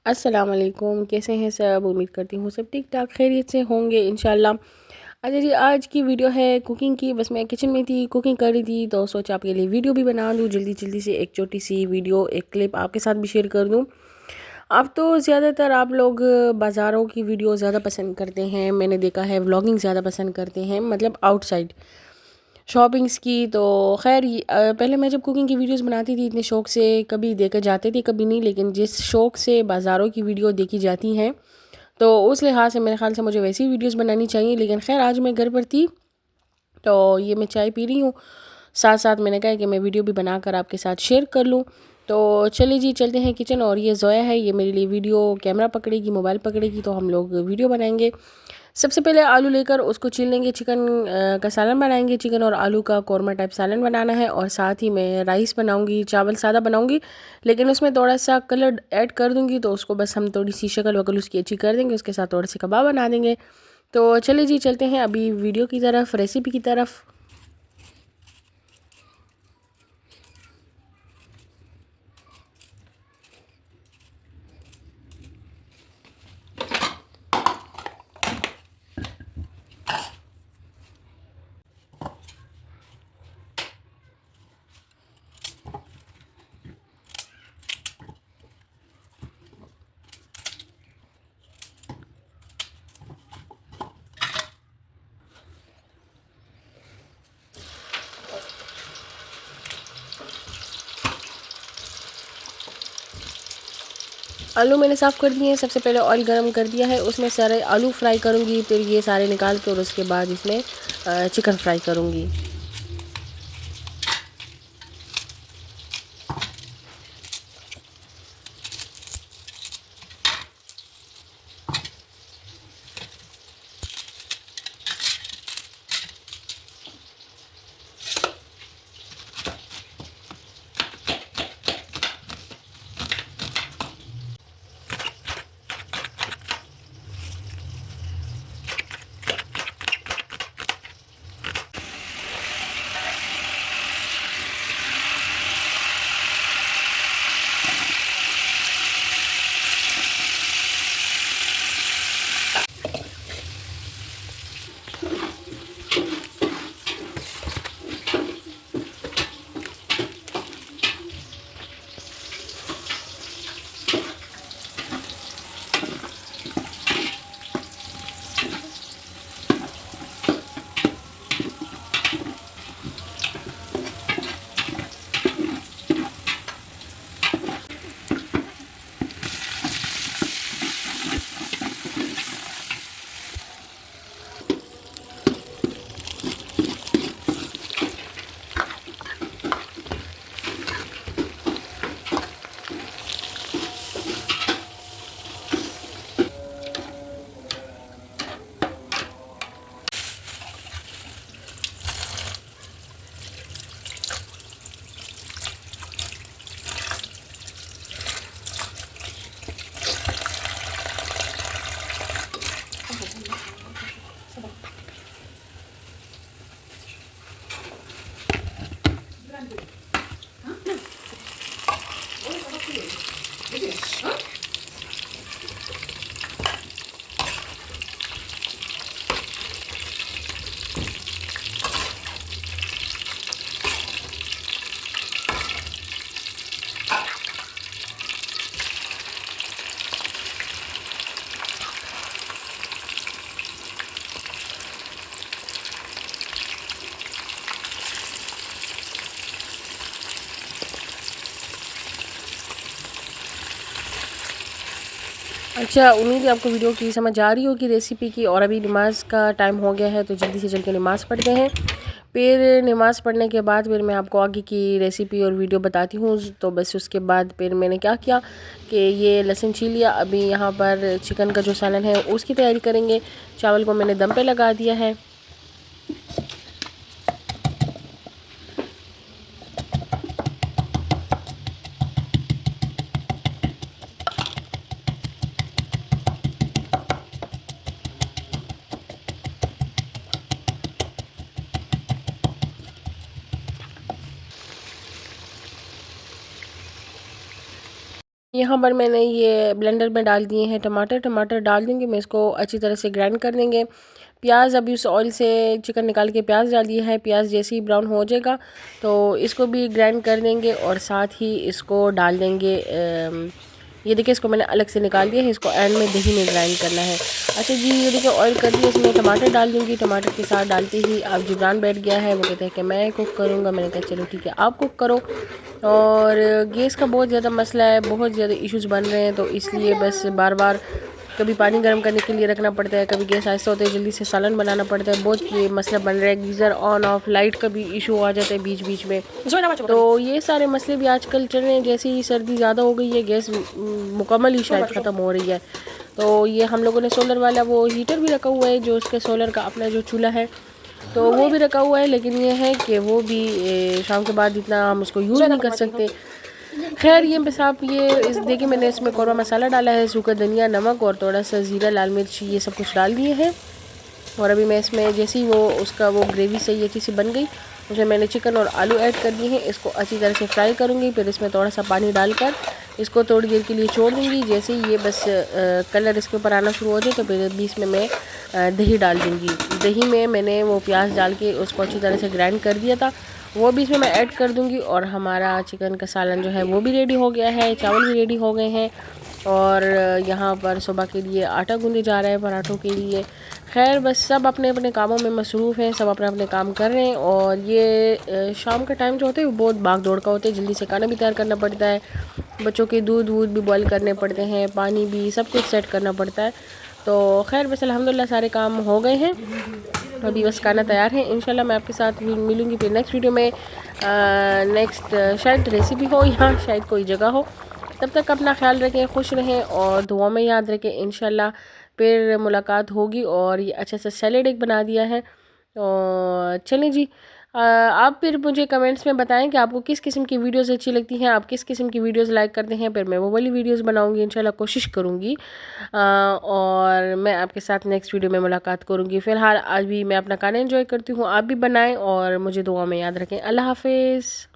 अस्सलाम वालेकुम। कैसे हैं सब? उम्मीद करती हूँ सब ठीक ठाक खैरियत से होंगे इंशाल्लाह। अच्छा जी, आज की वीडियो है कुकिंग की। बस मैं किचन में थी, कुकिंग कर रही थी, तो सोचा आपके लिए वीडियो भी बना दूँ। जल्दी जल्दी से एक छोटी सी वीडियो, एक क्लिप आपके साथ भी शेयर कर दूँ। अब तो ज़्यादातर आप लोग बाज़ारों की वीडियो ज़्यादा पसंद करते हैं। मैंने देखा है व्लॉगिंग ज़्यादा पसंद करते हैं, मतलब आउटसाइड शॉपिंग्स की। तो ख़ैर पहले मैं जब कुकिंग की वीडियोस बनाती थी इतने शौक़ से, कभी देखे जाते थे कभी नहीं, लेकिन जिस शौक़ से बाज़ारों की वीडियो देखी जाती हैं तो उस लिहाज से मेरे ख़्याल से मुझे वैसी वीडियोस बनानी चाहिए। लेकिन ख़ैर आज मैं घर पर थी, तो ये मैं चाय पी रही हूँ, साथ साथ मैंने कहा कि मैं वीडियो भी बनाकर आपके साथ शेयर कर लूँ। तो चलिए जी, चलते हैं किचन। और ये ज़ोया है, ये मेरे लिए वीडियो कैमरा पकड़ेगी, मोबाइल पकड़ेगी, तो हम लोग वीडियो बनाएंगे। सबसे पहले आलू लेकर उसको छील लेंगे। चिकन का सालन बनाएंगे। चिकन और आलू का कौरमा टाइप सालन बनाना है। और साथ ही मैं राइस बनाऊंगी, चावल सादा बनाऊंगी, लेकिन उसमें थोड़ा सा कलर ऐड कर दूंगी। तो उसको बस हम थोड़ी सी शक्ल वकल उसकी अच्छी कर देंगे, उसके साथ थोड़े से कबाब बना देंगे। तो चलिए जी, चलते हैं अभी वीडियो की तरफ, रेसिपी की तरफ। आलू मैंने साफ़ कर दिए हैं। सबसे पहले ऑयल गरम कर दिया है, उसमें सारे आलू फ्राई करूँगी, फिर ये सारे निकाल के और उसके बाद इसमें चिकन फ्राई करूँगी। अच्छा, उम्मीद है आपको वीडियो की समझ आ रही होगी रेसिपी की। और अभी नमाज का टाइम हो गया है, तो जल्दी से चल के नमाज़ पढ़ते हैं। फिर नमाज़ पढ़ने के बाद फिर मैं आपको आगे की रेसिपी और वीडियो बताती हूँ। तो बस उसके बाद फिर मैंने क्या किया कि ये लहसुन छील लिया। अभी यहाँ पर चिकन का जो सालन है उसकी तैयारी करेंगे। चावल को मैंने दम पे लगा दिया है। यहाँ पर मैंने ये ब्लेंडर में डाल दिए हैं टमाटर डाल देंगे, मैं इसको अच्छी तरह से ग्राइंड कर देंगे। प्याज, अभी उस ऑयल से चिकन निकाल के प्याज डाल दिया है, प्याज जैसे ही ब्राउन हो जाएगा तो इसको भी ग्राइंड कर देंगे और साथ ही इसको डाल देंगे। ये देखिए इसको मैंने अलग से निकाल दिया है, इसको एंड में दही में ग्राइंड करना है। अच्छा जी, ये देखिए ऑयल कर दिया, इसमें टमाटर डाल दूँगी। टमाटर के साथ डालते ही अब जिब्रान बैठ गया है, वो कहते हैं कि मैं कुक करूँगा। मैंने कहा चलो ठीक है आप कुक करो। और गैस का बहुत ज़्यादा मसला है, बहुत ज़्यादा इश्यूज़ बन रहे हैं, तो इसलिए बस बार बार कभी पानी गर्म करने के लिए रखना पड़ता है, कभी गैस आहिस्ता होता है, जल्दी से सालन बनाना पड़ता है। बहुत ये मसला बन रहा है, गीज़र ऑन ऑफ, लाइट का भी इशू आ जाता है बीच बीच में। तो ये सारे मसले भी आजकल चल रहे हैं। जैसे ही सर्दी ज़्यादा हो गई है, गैस मुकम्मल ही शायद ख़त्म हो रही है। तो ये हम लोगों ने सोलर वाला वो हीटर भी रखा हुआ है, जो उसके सोलर का अपना जो चूल्हा है तो वो भी रखा हुआ है, लेकिन ये है कि वो भी शाम के बाद इतना हम उसको यूज़ नहीं कर सकते। खैर ये बस आप ये इस देखिए मैंने इसमें कौरमा मसाला डाला है, सूखा धनिया, नमक और थोड़ा सा ज़ीरा, लाल मिर्च, ये सब कुछ डाल दिए हैं। और अभी मैं इसमें जैसे ही वो उसका वो ग्रेवी सही अच्छी सी बन गई, उसमें मैंने चिकन और आलू ऐड कर दिए हैं। इसको अच्छी तरह से फ्राई करूँगी, फिर इसमें थोड़ा सा पानी डालकर इसको थोड़ी देर के लिए छोड़ दूँगी। जैसे ही ये बस कलर इसके ऊपर आना शुरू हो जाए तो फिर बीच में मैं दही डाल दूँगी। दही में मैंने वो प्याज डाल के उसको अच्छी तरह से ग्राइंड कर दिया था, वो भी इसमें मैं ऐड कर दूँगी। और हमारा चिकन का सालन जो है वो भी रेडी हो गया है, चावल भी रेडी हो गए हैं। और यहाँ पर सुबह के लिए आटा गूंदे जा रहा है पराठों के लिए। खैर बस सब अपने अपने कामों में मसरूफ़ हैं, सब अपने अपने काम कर रहे हैं। और ये शाम का टाइम जो होता है वो बहुत भाग दौड़ का होता है, जल्दी से खाना भी तैयार करना पड़ता है, बच्चों के दूध वूध भी बॉयल करने पड़ते हैं, पानी भी सब कुछ सेट करना पड़ता है। तो खैर बस अल्हम्दुलिल्लाह सारे काम हो गए हैं, अभी बस खाना तैयार है। इंशाल्लाह मैं आपके साथ मिलूँगी फिर नेक्स्ट वीडियो में। नेक्स्ट शायद रेसिपी हो या शायद कोई जगह हो। तब तक अपना ख्याल रखें, खुश रहें और दुआ में याद रखें। इंशाल्लाह फिर मुलाकात होगी। और ये अच्छा सा सैलेड एक बना दिया है। और चलें जी, आप फिर मुझे कमेंट्स में बताएं कि आपको किस किस्म की वीडियोस अच्छी लगती हैं, आप किस किस्म की वीडियोस लाइक करते हैं, फिर मैं वो वाली वीडियोस बनाऊंगी, इंशाल्लाह कोशिश करूंगी। और मैं आपके साथ नेक्स्ट वीडियो में मुलाकात करूंगी। फ़िलहाल आज भी मैं अपना खाना एंजॉय करती हूँ, आप भी बनाएं और मुझे दुआ में याद रखें। अल्लाह हाफिज़।